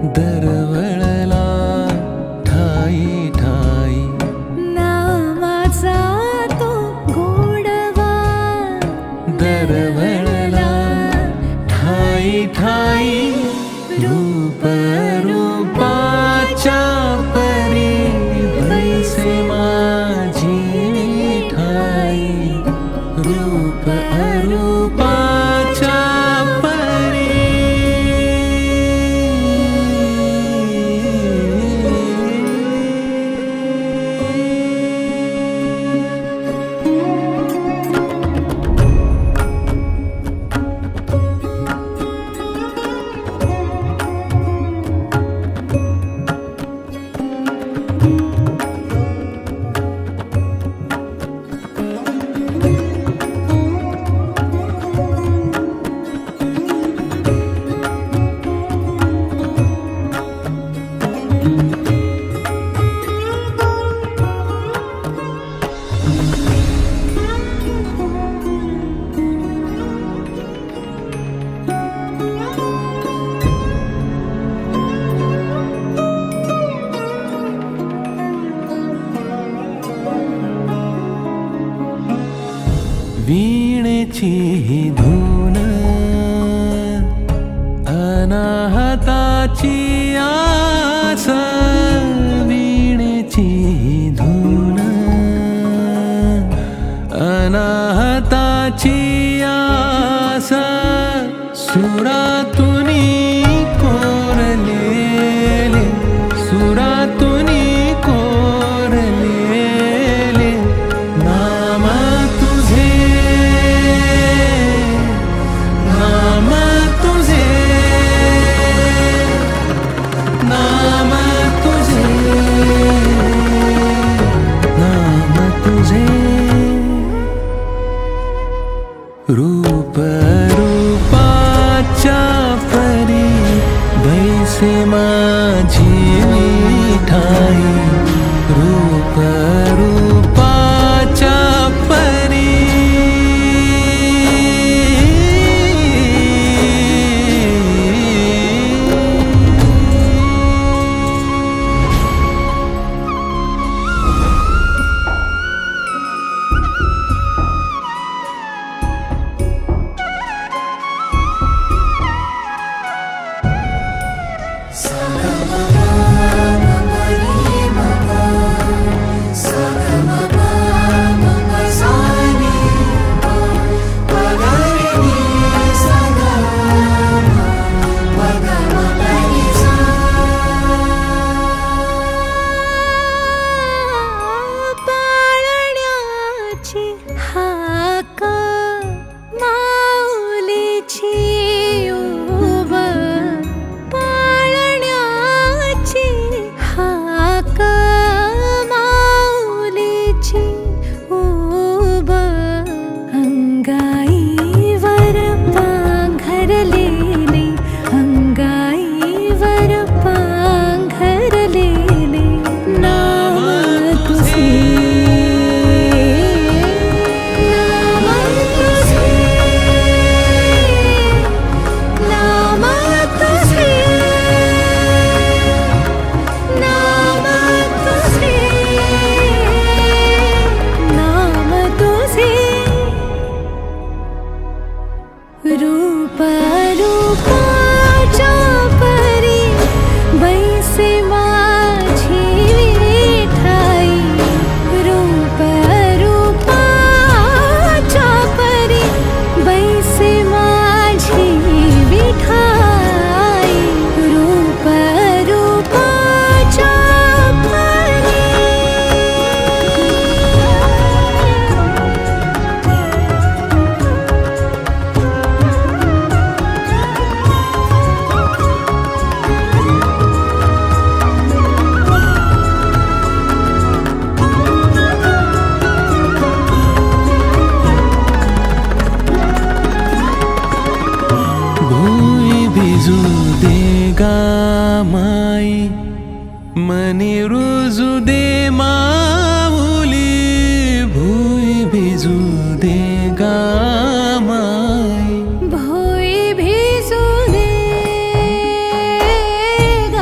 दरवळला ठाई ठाई नामाचा तो गोडवा दरवळला ठाई ठाई रूप रूपाच्या परी बैसे माझी ठाई रूप अरूपाच्या परी वीणेची धून अनाहताची आस वीणेची धून अनाहताची आस सुरातुनी कोरलेले सुरातुनी कोरलेले नाम तुझे नाम तुझे नाम तुझे नाम तुझे रूप रूपाच्या परी बैसे माझी ठाई रूप रूपाच्या परी पाळण्याची हाक माऊलीची उब पाळण्याची हाक माऊलीची उब अंगाईवर पांघरलेले अंगाईवर पांघरलेले नाम तुझे रूप रूपाच्या परी बैसे माझी ठाई रूप रूपाच्या परी बैसे माझी ठाई रूप रूपाच्या भिजू दे गा माई मनी रुजू दे माऊली भुई भिजू दे गा माई भोई भिजू दे गा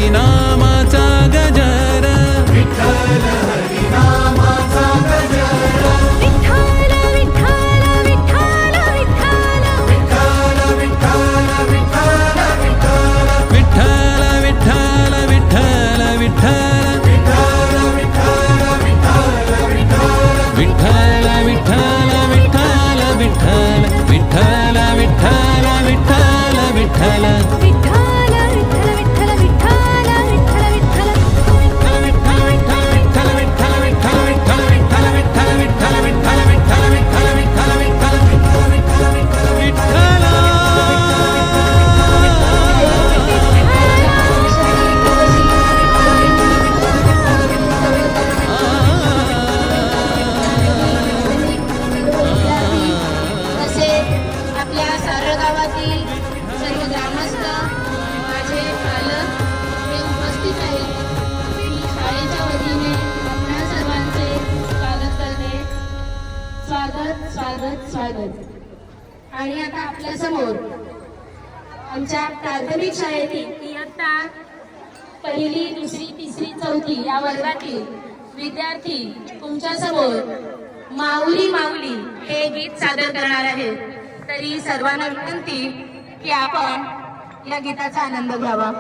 हरिनामाचा गजर विठ्ठल स्वागत. आणि आता आपल्या समोर आमच्या प्राथमिक शाळेतील इयत्ता पहिली, दुसरी, तिसरी, चौथी या वर्गातील विद्यार्थी तुमच्या समोर माऊली माऊली हे गीत सादर करणार आहेत. तरी सर्वांना विनंती की आपण या गीताचा आनंद घ्यावा.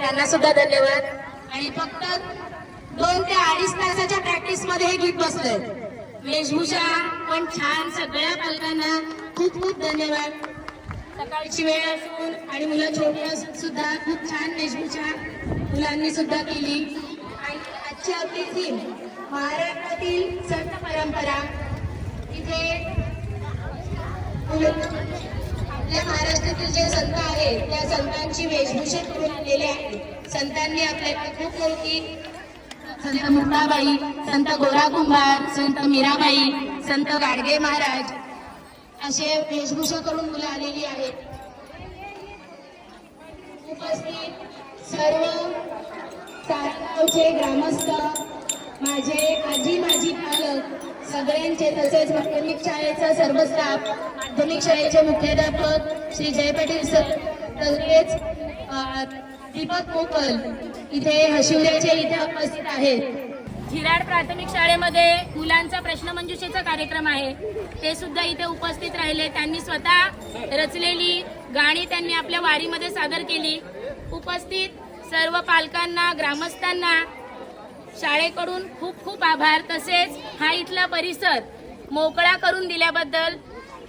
त्यांना सुद्धा धन्यवाद. आणि फक्त 2 ते 2.5 तासाच्या प्रॅक्टिस मध्ये हे गीत बसलंय. वेशभूषा पण छान, सगळ्या पालकांना खूप खूप धन्यवाद. सकाळची वेळ असून आणि मुलं छोटी असून सुद्धा खूप छान वेशभूषा मुलांनी सुद्धा केली. आणि आजची आपली थीम महाराष्ट्रातील संत परंपरा. इथे आपल्या महाराष्ट्रातील जे संत आहेत त्या संतांची वेशभूषा करून आलेले आहेत. संतांनी आपल्याला खूप मोठी संत मुक्ताबाई, संत गोरा कुंभार, संत मीराबाई, संत गाडगे महाराज असे वेशभूषा करून मुलं आलेली आहेत. उपस्थित सर्व सारगावचे ग्रामस्थ, माझे आजी माजी पालक सगळ्यांचे, तसेच माध्यमिक शाळेचा सर्व स्टाफ, माध्यमिक शाळेचे मुख्याध्यापक श्री जय पाटील सर, तसेच दीपक मोकल इथे हशिवऱ्याचे इथे उपस्थित आहेत. झिराड प्राथमिक शाळेमध्ये मुलांचा प्रश्नमंजुषेचा कार्यक्रम आहे, ते सुद्धा इथे उपस्थित राहिले. त्यांनी स्वतः रचलेली गाणी त्यांनी आपल्या वारीमध्ये सादर केली. उपस्थित सर्व पालकांना, ग्रामस्थांना शाळेकडून खूप खूप आभार. तसेच हा इथला परिसर मोकळा करून दिल्याबद्दल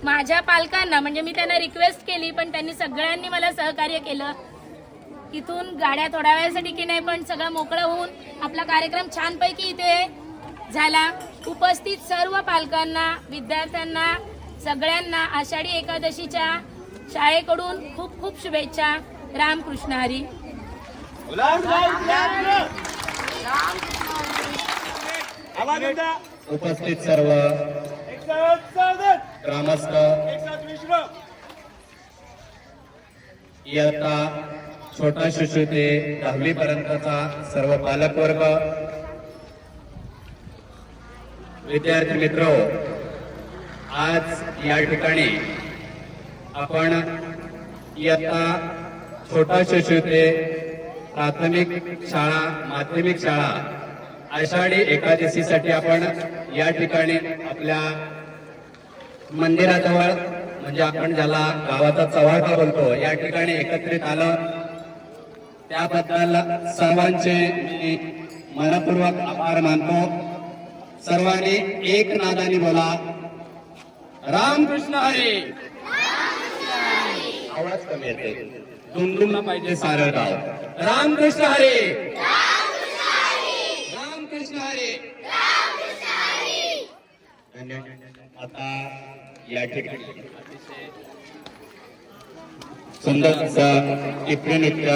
माझ्या पालकांना, म्हणजे मी त्यांना रिक्वेस्ट केली पण त्यांनी सगळ्यांनी मला सहकार्य केलं. इथून गाड्या थोड्या वेळासाठी की नाही पण सगळं मोकळं होऊन आपला कार्यक्रम छानपैकी इथे झाला. उपस्थित सर्व पालकांना, विद्यार्थ्यांना, सगळ्यांना आषाढी एकादशीच्या शाळेकडून खूप खूप शुभेच्छा. रामकृष्ण हरी. उपस्थित सर्व ग्रामस्थ, इयत्ता छोटा शिशु ते 10वी पर्यंतचा सर्व पालक वर्ग, विद्यार्थी मित्र, आज या ठिकाणी आपण इयत्ता छोटा शिशु ते प्राथमिक शाळा, माध्यमिक शाळा आषाढी एकादशीसाठी आपण या ठिकाणी आपल्या मंदिराजवळ, म्हणजे आपण ज्याला गावाचा चव्हाटा बोलतो, या ठिकाणी एकत्रित आलं. त्याबद्दल सर्वांचे मी मनपूर्वक आभार मानतो. सर्वांनी एक नादाने बोला, रामकृष्ण हरी. आवाज कमी येते, दुमदुमला पाहिजे सारं गाव. रामकृष्ण हरी, रामकृष्ण हरी. धन्यवाद. आता या ठिकाणी सुंदर असं टिपणी नृत्य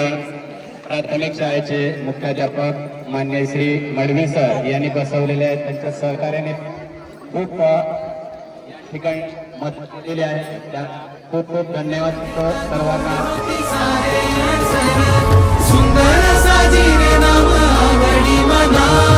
प्राथमिक शाळेचे मुख्याध्यापक मान्य श्री मडवी सर यांनी बसवलेले आहेत. त्यांच्या सहकार्याने खूप या ठिकाणी मदत केलेली आहे. त्या खूप खूप धन्यवाद सर्वांना. सुंदर साजी रे नाम आवडी मना.